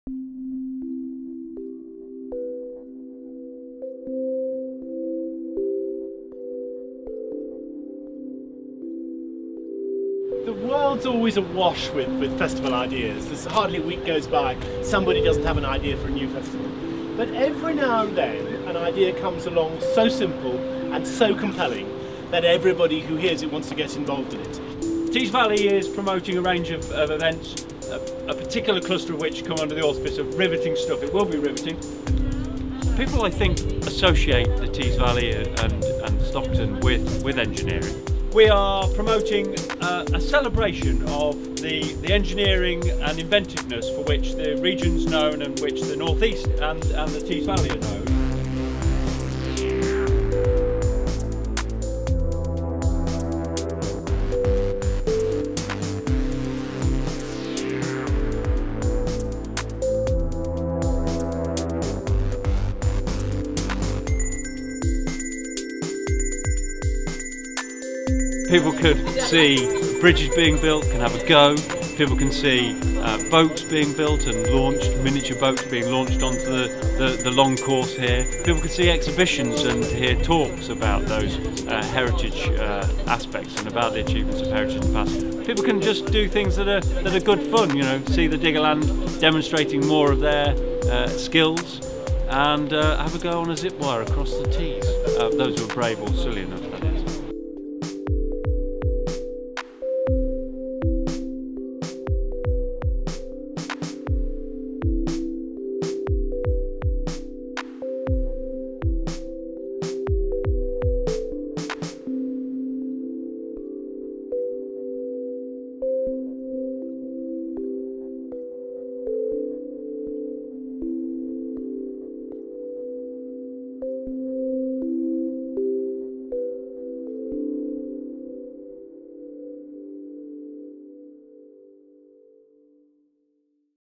The world's always awash with festival ideas. There's hardly a week goes by somebody doesn't have an idea for a new festival. But every now and then an idea comes along so simple and so compelling that everybody who hears it wants to get involved in it. Tees Valley is promoting a range of events, a particular cluster of which come under the auspice of riveting stuff. It will be riveting. People, I think, associate the Tees Valley and Stockton with engineering. We are promoting a celebration of the engineering and inventiveness for which the region's known and which the North East and the Tees Valley are known. People could see bridges being built, can have a go. People can see boats being built and launched, miniature boats being launched onto the long course here. People can see exhibitions and hear talks about those heritage aspects and about the achievements of heritage in the past. People can just do things that are good fun, you know, see the Diggerland demonstrating more of their skills and have a go on a zip wire across the Tees. Those who are brave or silly enough.